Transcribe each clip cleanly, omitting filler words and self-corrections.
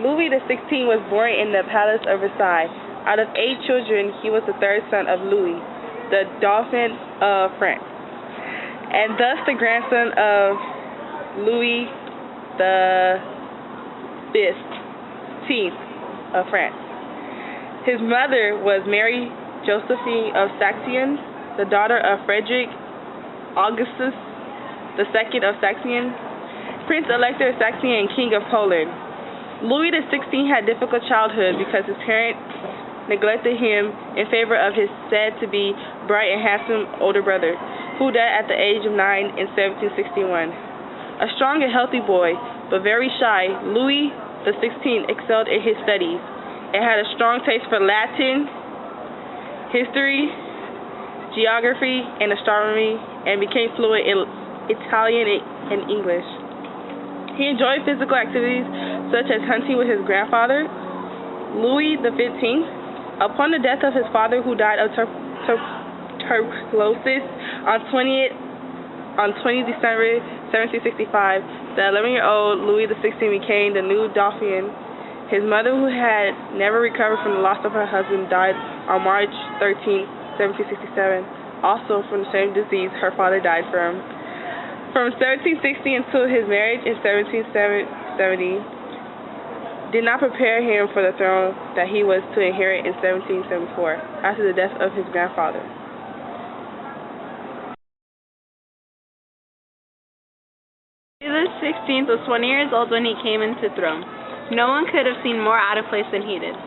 Louis XVI was born in the Palace of Versailles. Out of 8 children, he was the third son of Louis, the Dauphin of France, and thus the grandson of Louis XV of France. His mother was Mary Josephine of Saxon, the daughter of Frederick Augustus II of Saxon, Prince Elector of Saxony and King of Poland. Louis XVI had a difficult childhood because his parents neglected him in favor of his said-to-be bright and handsome older brother, who died at the age of 9 in 1761. A strong and healthy boy, but very shy, Louis XVI excelled in his studies and had a strong taste for Latin, history, geography, and astronomy, and became fluent in Italian and English. He enjoyed physical activities such as hunting with his grandfather, Louis XV. Upon the death of his father, who died of tuberculosis on 20 December 1765, the 11-year-old Louis XVI became the new Dauphin. His mother, who had never recovered from the loss of her husband, died on March 13, 1767, also from the same disease her father died from. From 1760 until his marriage in 1770, did not prepare him for the throne that he was to inherit in 1774, after the death of his grandfather. Louis XVI was 20 years old when he came into throne. No one could have seemed more out of place than he did.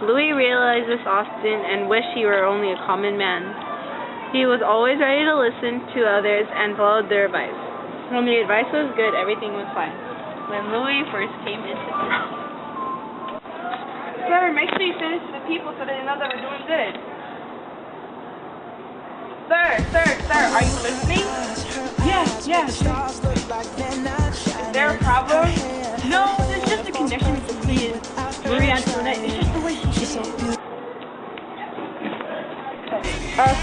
Louis realized this often and wished he were only a common man. He was always ready to listen to others and followed their advice. When the advice was good, everything was fine. When Louis first came into throne. Sir, make sure you send this to the people so they know that we're doing good. Sir, are you listening? Yeah. Is there a problem? No, there's just a connection between Marie Antoinette. It's just the way she did it. On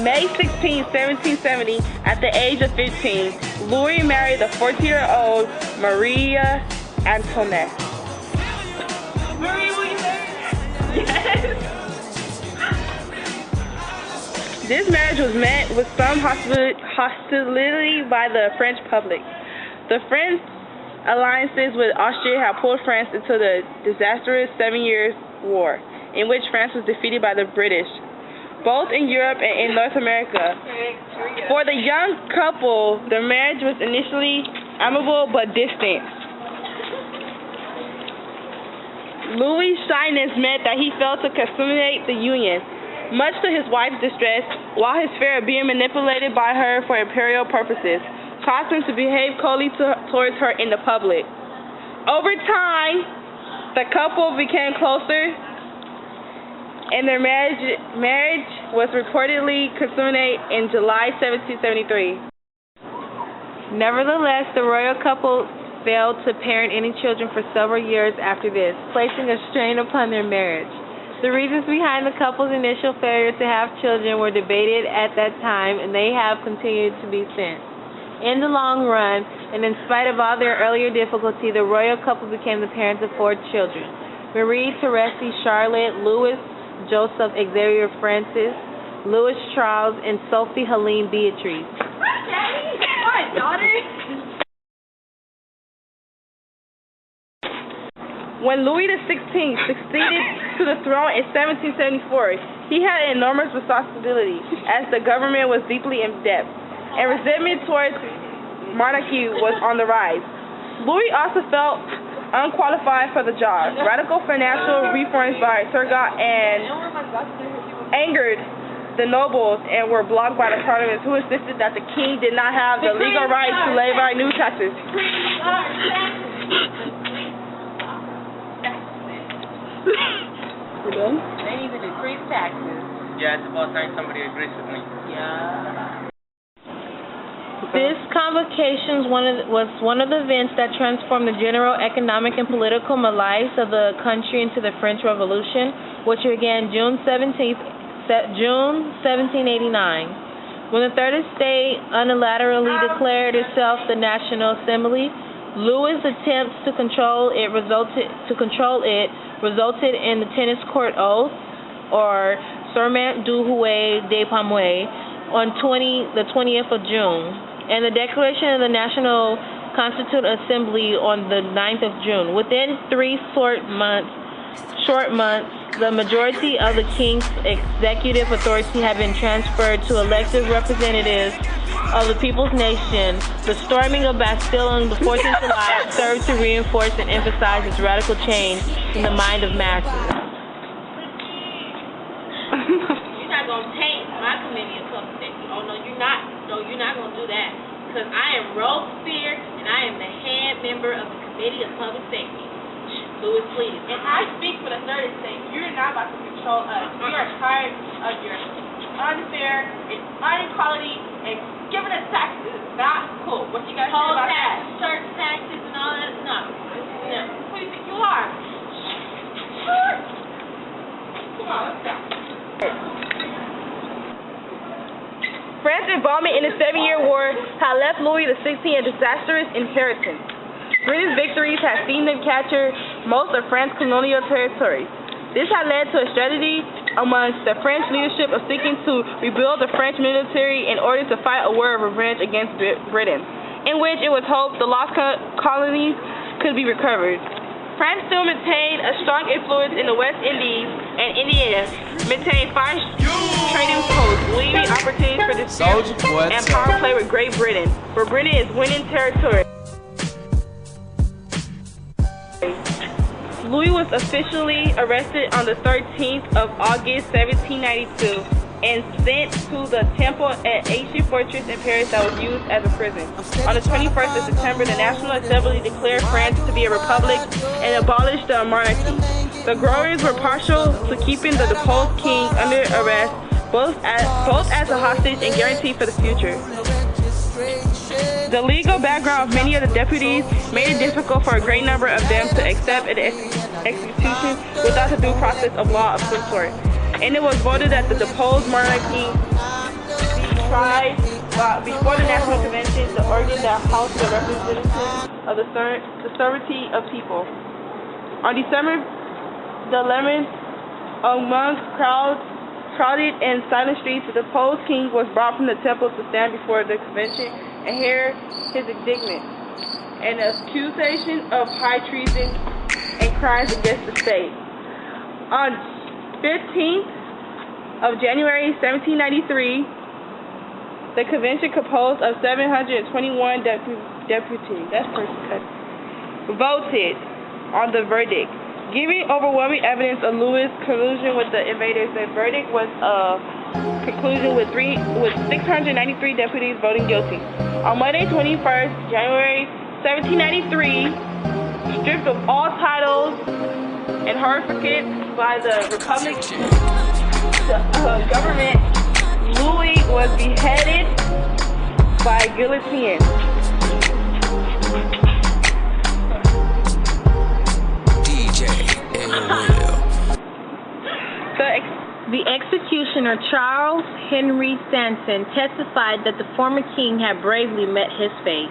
May 16, 1770, at the age of 15, Louis married the 14-year-old Marie Antoinette. Marie, will you marry? Yes. This marriage was met with some hostility by the French public. The French alliances with Austria had pulled France into the disastrous 7 Years' War, in which France was defeated by the British, both in Europe and in North America. For the young couple, the marriage was initially amicable but distant. Louis' shyness meant that he failed to consummate the union, much to his wife's distress, while his fear of being manipulated by her for imperial purposes caused him to behave coldly towards her in the public. Over time, the couple became closer, and their marriage was reportedly consummated in July 1773. Nevertheless, the royal couple failed to parent any children for several years after this, placing a strain upon their marriage. The reasons behind the couple's initial failure to have children were debated at that time, and they have continued to be since. In the long run, and in spite of all their earlier difficulty, the royal couple became the parents of 4 children: Marie Therese Charlotte, Louis Joseph Xavier Francis, Louis Charles, and Sophie Helene Beatrice. Daddy, what, daughter? When Louis XVI succeeded to the throne in 1774, he had an enormous responsibility, as the government was deeply in debt, and resentment towards monarchy was on the rise. Louis also felt unqualified for the job. Radical financial reforms by Turgot angered the nobles and were blocked by the parliament, who insisted that the king did not have the legal right to levy new taxes. They need to decrease taxes. Yeah, it's about time somebody agrees with me. Yeah. This convocation was one of the events that transformed the general economic and political malaise of the country into the French Revolution, which began June 1789. When the Third Estate unilaterally declared itself the National Assembly, Louis' attempts to control it resulted in the tennis court oath, or Serment du Roi des Pommiers, on the 20th of June, and the declaration of the National Constituent Assembly on the 9th of June. Within 3 short months, the majority of the king's executive authority had been transferred to elected representatives of the people's nation. The storming of Bastille on the 14th of July served to reinforce and emphasize this radical change in the mind of masses. You're not going to take my committee of public safety. Oh, no, you're not. No, you're not going to do that. Because I am Robespierre, and I am the head member of the Committee of Public Safety. Louis, please. And I speak for the third estate. You're not about to control us. We are tired of your unfair and inequality and giving us taxes. It's not cool. What you got to say about that? Church taxes and all that stuff. No. Who do you think you are? Come on, let's go. France's involvement in the 7-Year War had left Louis XVI a disastrous inheritance. Britain's victories had seen them capture most of France's colonial territory. This had led to a strategy amongst the French leadership of seeking to rebuild the French military in order to fight a war of revenge against Britain, in which it was hoped the lost colonies could be recovered. France still maintained a strong influence in the West Indies, and India maintained 5 trading posts, leaving opportunities for dispute and power play with Great Britain, where Britain is winning territory. Louis was officially arrested on the 13th of August, 1792, and sent to the temple at ancient fortress in Paris that was used as a prison. On the 21st of September, the National Assembly declared France to be a republic and abolished the monarchy. The growers were partial to keeping the deposed king under arrest, both as a hostage and guarantee for the future. The legal background of many of the deputies made it difficult for a great number of them to accept an execution without the due process of law of some sort. And it was voted that the deposed monarchy be tried before the National Convention, the organ that housed the representatives of the sovereignty of people. On December the 11th, among crowded and silent streets, the deposed king was brought from the temple to stand before the convention and hear his indictment, an accusation of high treason and crimes against the state. On 15th of January 1793, the convention, composed of 721 deputies, voted on the verdict, giving overwhelming evidence of Louis' collusion with the invaders. The verdict was a conclusion with 693 deputies voting guilty. On Monday, 21st January 1793, stripped of all titles and horrificated by the Republic government, Louis was beheaded by guillotine. The executioner, Charles Henry Sanson, testified that the former king had bravely met his fate.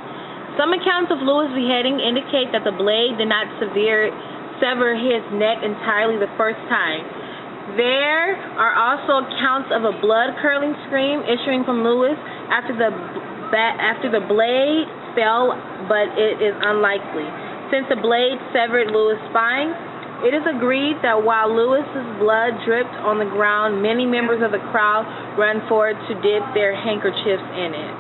Some accounts of Louis' beheading indicate that the blade did not sever his neck entirely the first time. There are also accounts of a blood-curdling scream issuing from Louis after the blade fell, but it is unlikely, since the blade severed Louis' spine. It is agreed that while Louis's blood dripped on the ground, many members of the crowd ran forward to dip their handkerchiefs in it.